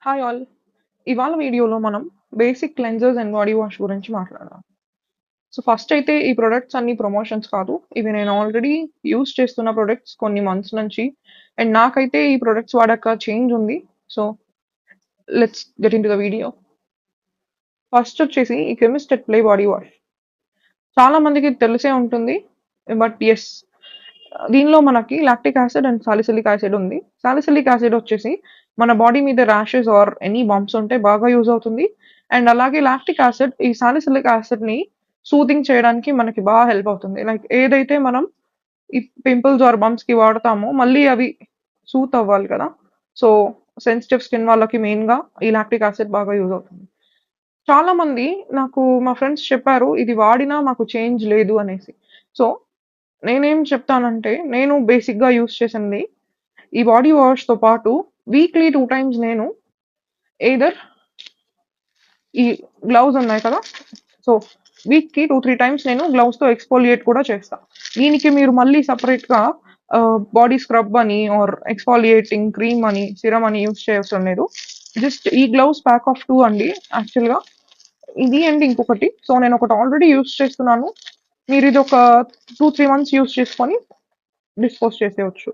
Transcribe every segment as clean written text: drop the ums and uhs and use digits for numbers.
Hi all. ఇవాళ వీడియోలో మనం basic cleansers and body wash గురించి మాట్లాడదాం. సో ఫస్ట్ అయితే ఈ ప్రొడక్ట్స్ అన్ని ప్రమోషన్స్ కాదు. ఇవి నేను ఆల్రెడీ యూజ్ చేస్తున్న ప్రొడక్ట్స్ కొన్ని మంత్స్ నుంచి. అండ్ నాకైతే ఈ ప్రొడక్ట్స్ వాడాక చేంజ్ ఉంది. So let's get in to the video. First వచ్చేసి ఈ chemist at play body wash. చాలా మందికి తెలిసే ఉంటుంది. బట్ ఎస్, దీనిలో మనకి lactic acid and salicylic acid ఉంది. సాలిసిలిక్ యాసిడ్ వచ్చేసి మన బాడీ మీద ర్యాషెస్ ఆర్ ఎనీ బంప్స్ ఉంటే బాగా యూజ్ అవుతుంది. అండ్ అలాగే లాక్టిక్ యాసిడ్ ఈ సాలిసిలిక్ యాసిడ్ ని సూదింగ్ చేయడానికి మనకి బాగా హెల్ప్ అవుతుంది. లైక్ ఏదైతే మనం ఈ పింపుల్స్ ఆర్ బంప్స్ కి వాడతామో మళ్ళీ అవి సూత్ అవ్వాలి కదా. సో సెన్సిటివ్ స్కిన్ వాళ్ళకి మెయిన్ గా ఈ లాక్టిక్ యాసిడ్ బాగా యూజ్ అవుతుంది. చాలా మంది నాకు మా ఫ్రెండ్స్ చెప్పారు ఇది వాడినా మాకు చేంజ్ లేదు అనేసి. సో నేనేం చెప్తానంటే నేను బేసిక్‌గా యూజ్ చేసింది ఈ బాడీ వాష్‌తో పాటు వీక్లీ 2 టైమ్స్ నేను ఎయిదర్ ఈ గ్లౌస్ ఉన్నాయి కదా. సో వీక్‌కి 2, 3 టైమ్స్ నేను గ్లౌస్‌తో ఎక్స్‌ఫోలియేట్ కూడా చేస్తా. దీనికి మీరు మళ్ళీ సెపరేట్‌గా బాడీ స్క్రబ్ అని ఆర్ ఎక్స్‌ఫోలియేటింగ్ క్రీమ్ అని, సిరమ్ అని యూజ్ చేయవసరం లేదు. జస్ట్ ఈ గ్లౌస్ ప్యాక్ ఆఫ్ 2 అండి యాక్చువల్‌గా. ఇది అండ్ ఇంకొకటి. సో నేనొకటి ఆల్రెడీ యూజ్ చేస్తున్నాను. మీరిదొక 2, 3 మంత్స్ యూజ్ చేసుకొని డిస్పోజ్ చేసేయొచ్చు.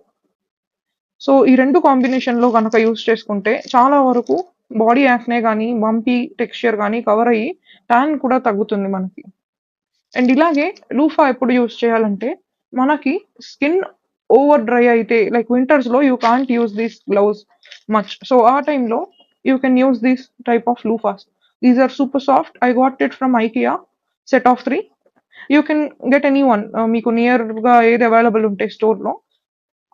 సో ఈ 2 కాంబినేషన్‌లో గనక యూజ్ చేసుకుంటే చాలా వరకు బాడీ యాక్నే గానీ, బంపీ టెక్స్చర్ గానీ కవర్ అయ్యి టాన్ కూడా తగ్గుతుంది మనకి. అండ్ ఇలాగే లూఫా ఎప్పుడు యూజ్ చేయాలంటే మనకి స్కిన్ ఓవర్ డ్రై అయితే లైక్ వింటర్స్‌లో you can't use this gloves much. So ఆ టైంలో you can use this type of loofahs. These are super soft. I got it from IKEA set of 3. You can get any one. మీకు నియర్‌గా ఏది available ఉంటే స్టోర్‌లో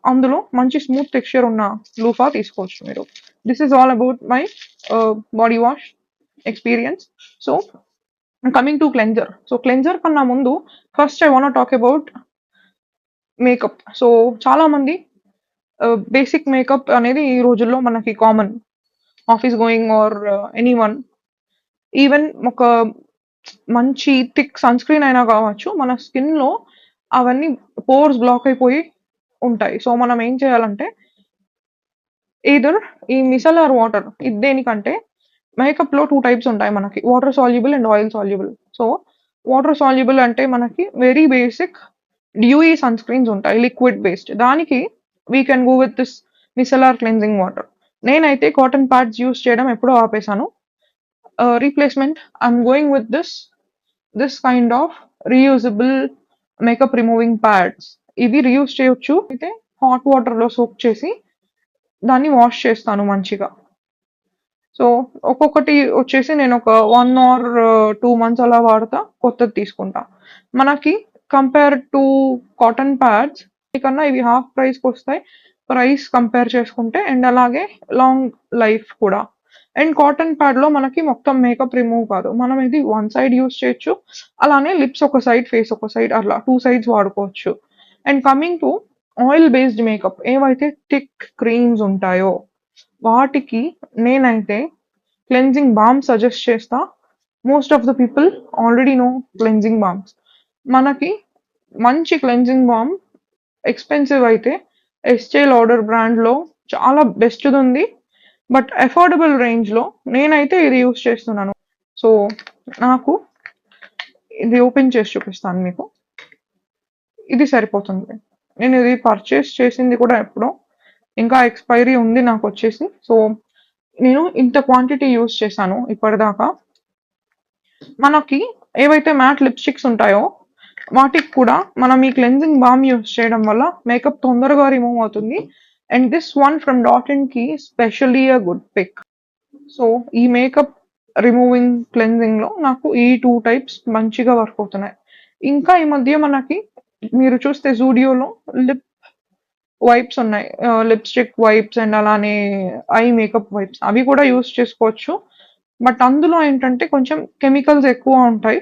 అందులో మంచి smooth texture ఉన్న లూఫా తీసుకోవచ్చు మీరు. This is all about my body wash experience. So coming to cleanser. So cleanser కన్నా ముందు first I want talk about makeup. So చాలా మంది బేసిక్ మేకప్ అనేది ఈ రోజుల్లో మనకి common. Office going or anyone, even ఒక మంచి థిక్ సన్ స్క్రీన్ అయినా కావచ్చు, మన స్కిన్‌లో అవన్నీ పోర్స్ బ్లాక్ అయిపోయి ఉంటాయి. సో మనం ఏం చేయాలంటే ఎయిదర్ ఈ మిసెలార్ వాటర్. ఇది దేనికంటే మేకప్‌లో 2 టైప్స్ ఉంటాయి మనకి. Water soluble and oil soluble. So water soluble అంటే మనకి very basic dewy sunscreens ఉంటాయి లిక్విడ్ బేస్డ్. దానికి we can go with this micellar cleansing water. నేనైతే కాటన్ ప్యాడ్స్ యూజ్ చేయడం ఎప్పుడో ఆపేసాను. Replacement I'm going with this kind of reusable makeup removing pads. ఇవి reuse చేయొచ్చు. అయితే హాట్ వాటర్‌లో సోక్ చేసి దాన్ని వాష్ చేస్తాను మంచిగా. సో ఒక్కొక్కటి వచ్చేసి నేను ఒక 1 ఆర్ 2 మంత్స్ అలా వాడతా. కొత్తది తీసుకుంటా. మనకి కంపేర్ టు కాటన్ ప్యాడ్స్ కన్నా ఇవి హాఫ్ ప్రైస్‌కి వస్తాయి. ప్రైస్ కంపేర్ చేసుకుంటే అండ్ అలాగే లాంగ్ లైఫ్ కూడా. అండ్ కాటన్ ప్యాడ్‌లో మనకి మొత్తం మేకప్ రిమూవ్ కాదు. మనం ఇది వన్ సైడ్ యూజ్ చేయొచ్చు. అలానే లిప్స్ ఒక సైడ్, ఫేస్ ఒక సైడ్ అట్లా 2 సైడ్స్ వాడుకోవచ్చు. And coming to oil based makeup ఏవైతే థిక్ క్రీమ్స్ ఉంటాయో వాటికి నేనైతే క్లెన్జింగ్ బామ్ సజెస్ట్ చేస్తా. Most of the people already know cleansing balms. మనకి మంచి క్లెన్జింగ్ బామ్ ఎక్స్పెన్సివ్ అయితే ఎస్టే లాడర్ బ్రాండ్‌లో చాలా బెస్ట్‌ది ఉంది. బట్ అఫోర్డబుల్ రేంజ్‌లో నేనైతే ఇది యూజ్ చేస్తున్నాను. సో నాకు ఇది ఓపెన్ చేసి చూపిస్తాను మీకు. ఇది సరిపోతుంది. నేను ఇది పర్చేస్ చేసింది కూడా ఎప్పుడో. ఇంకా ఎక్స్‌పైరీ ఉంది నాకొచ్చేసి. సో నేను ఇంత క్వాంటిటీ యూజ్ చేశాను ఇప్పటిదాకా. మనకి ఏవైతే మ్యాట్ లిప్‌స్టిక్స్ ఉంటాయో వాటికి కూడా మనం ఈ క్లెన్జింగ్ బామ్ యూజ్ చేయడం వల్ల మేకప్ తొందరగా రిమూవ్ అవుతుంది. And this one from dot ఇన్‌కి specially a good pick. So ఈ మేకప్ రిమూవింగ్ క్లెన్జింగ్‌లో నాకు ఈ 2 టైప్స్ మంచిగా వర్క్ అవుతున్నాయి. ఇంకా ఈ మధ్య మనకి మీరు చూస్తే జూడియోలో లిప్ వైప్స్ ఉన్నాయి. లిప్‌స్టిక్ వైప్స్ అండ్ అలానే ఐ మేకప్ వైప్స్ అవి కూడా యూజ్ చేసుకోవచ్చు. బట్ అందులో ఏంటంటే కొంచెం కెమికల్స్ ఎక్కువ ఉంటాయి.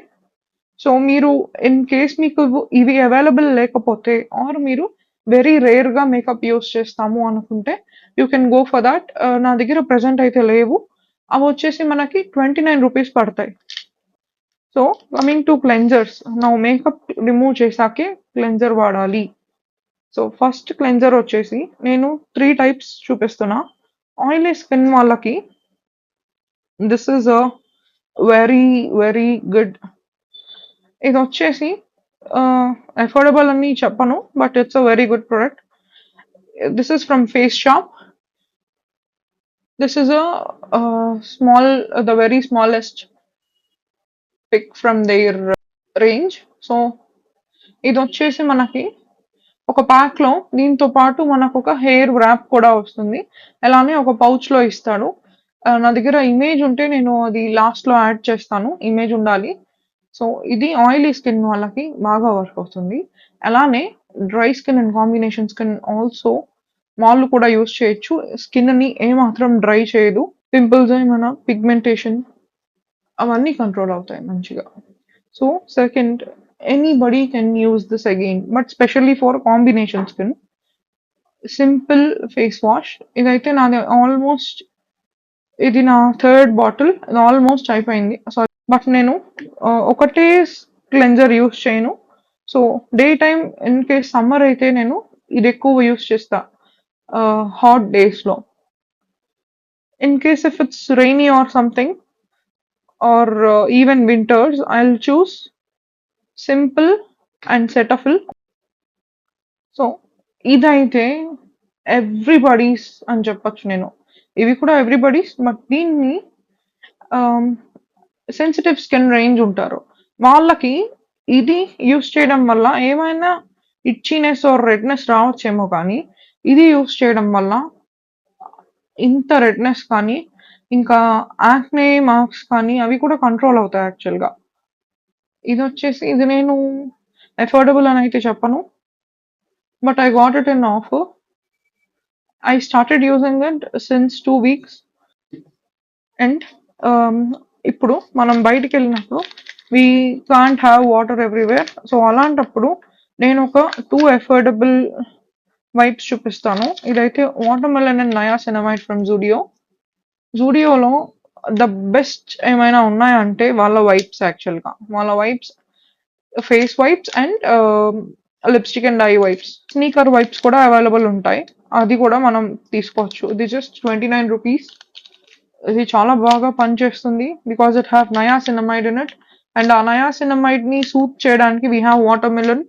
సో మీరు ఇన్ కేస్ మీకు ఇవి అవైలబుల్ లేకపోతే ఆర్ మీరు వెరీ రేర్‌గా మేకప్ యూజ్ చేస్తాము అనుకుంటే you can go for that. నా దగ్గర ప్రెజెంట్ అయితే లేవు. అవొచ్చేసి మనకి ₹29 పడతాయి. So coming to cleansers. Now makeup remove చేశాకే క్లెన్జర్ వాడాలి. సో ఫస్ట్ క్లెన్జర్ వచ్చేసి నేను 3 టైప్స్ చూపిస్తున్నా. ఆయిలీ స్కిన్ వాళ్ళకి this is a very very good. ఇది వచ్చేసి అఫోర్డబుల్ అని చెప్పను, but it's a very good product. This is from Face Shop. This is a small, the very smallest pick from there range. So ఇది వచ్చేసి మనకి ఒక pack లో దీంతో పాటు మనకు ఒక హెయిర్ వ్రాప్ కూడా వస్తుంది. అలానే ఒక పౌచ్ లో ఇస్తాడు. నా దగ్గర ఇమేజ్ ఉంటే నేను అది లాస్ట్ లో యాడ్ చేస్తాను. ఇమేజ్ ఉండాలి. సో ఇది ఆయిలీ స్కిన్ వాళ్ళకి బాగా వర్క్ అవుతుంది. అలానే dry skin and combination skin also వాళ్ళు కూడా యూస్ చేయొచ్చు. స్కిన్ ని ఏమాత్రం డ్రై చేయదు. పింపుల్స్ ఏమైనా పిగ్మెంటేషన్ అవన్నీ కంట్రోల్ అవుతాయి మంచిగా. So second, anybody can use this again, but specially for combination skin. Simple face wash. ఇదైతే నాది ఆల్మోస్ట్, ఇది నా థర్డ్ బాటిల్. ఇది ఆల్మోస్ట్ అయిపోయింది. సారీ, బట్ నేను ఒకటే క్లెన్జర్ యూస్ చేయను. So day time in case summer అయితే నేను ఇది ఎక్కువ యూస్ చేస్తా హాట్ డేస్ లో. In case if it's rainy or something or even winters, I will choose Simple and Cetaphil. So ఇదైతే ఎవ్రీబడీస్ అని చెప్పొచ్చు నేను. ఇవి కూడా ఎవ్రీబడీస్, బట్ దీన్ని సెన్సిటివ్ స్కిన్ రేంజ్ ఉంటారు వాళ్ళకి ఇది యూస్ చేయడం వల్ల ఏమైనా ఇచ్చినెస్ ఆర్ రెడ్నెస్ రావచ్చేమో, కానీ ఇది యూస్ చేయడం వల్ల ఇంత రెడ్నెస్ కానీ ఇంకా యాక్నే మార్క్స్ కానీ అవి కూడా కంట్రోల్ అవుతాయి యాక్చువల్గా. ఇది వచ్చేసి ఇది నేను అఫోర్డబుల్ అని అయితే చెప్పను, but I got it in offer. I started using it since 2 weeks. And ఇప్పుడు మనం బయటికి వెళ్ళినప్పుడు we can't have water everywhere. So అలాంటప్పుడు నేను ఒక 2 అఫోర్డబుల్ వైప్స్ చూపిస్తాను. ఇదైతే watermelon and niacinamide from Zudio. జూడియోలో ద బెస్ట్ ఏమైనా ఉన్నాయంటే వాళ్ళ వైప్స్. యాక్చువల్గా వాళ్ళ wipes, face wipes and lipstick and eye wipes. Sneaker wipes కూడా అవైలబుల్ ఉంటాయి, అది కూడా మనం తీసుకోవచ్చు. ఇది జస్ట్ 29 రూపీస్. ఇది చాలా బాగా పనిచేస్తుంది because it have niacinamide in it. And ఆ నయాసినమైడ్ ని సూట్ చేయడానికి వీ హ్యావ్ వాటర్ మెలన్,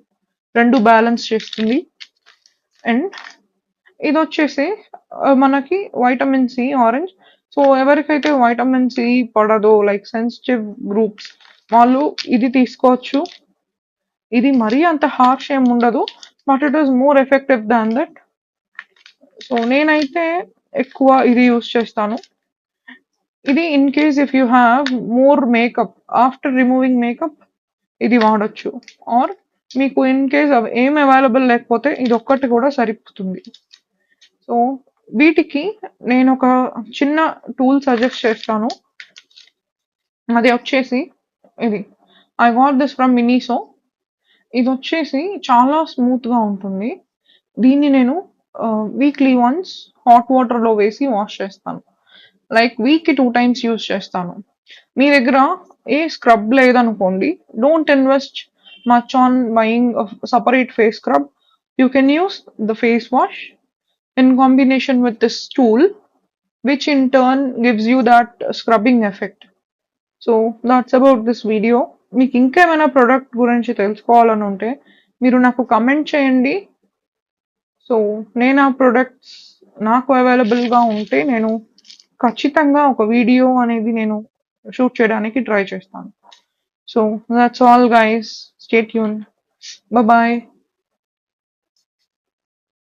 రెండు బ్యాలెన్స్ చేస్తుంది. అండ్ ఇది వచ్చేసి మనకి వైటమిన్ సి ఆరెంజ్. సో ఎవరికైతే వైటమిన్ సి పడదో, లైక్ సెన్సిటివ్ గ్రూప్స్, వాళ్ళు ఇది తీసుకోవచ్చు. ఇది మరీ అంత హార్ష్ ఏం ఉండదు, but it is more effective than that. So నేనైతే ఎక్కువ ఇది యూస్ చేస్తాను. ఇది in case if you have more makeup, after removing makeup ఇది వాడొచ్చు. ఆర్ మీకు ఇన్ కేస్ ఏం అవైలబుల్ లేకపోతే ఇది ఒక్కటి కూడా సరిపోతుంది. సో వీటికి నేను ఒక చిన్న టూల్ సజెస్ట్ చేస్తాను. అది వచ్చేసి ఇది. I got this from Miniso. ఇది వచ్చేసి చాలా స్మూత్ గా ఉంటుంది. దీన్ని నేను వీక్లీ వన్స్ హాట్ వాటర్ లో వేసి వాష్ చేస్తాను. లైక్ వీక్ కి 2 టైమ్స్ యూస్ చేస్తాను. మీ దగ్గర ఏ స్క్రబ్ లేదనుకోండి, don't invest much on buying separate face scrub. You can use the face wash in combination with this tool, which in turn gives you that scrubbing effect. So that's about this video. మీకు ఇంకేమైనా product గురించి తెలుసుకోవాలని ఉంటే మీరు నాకు comment చేయండి. So నేను ఆ ప్రొడక్ట్స్ నాకు అవైలబుల్గా ఉంటే నేను ఖచ్చితంగా ఒక వీడియో అనేది నేను షూట్ చేయడానికి ట్రై చేస్తాను. So that's all guys, stay tune, bye.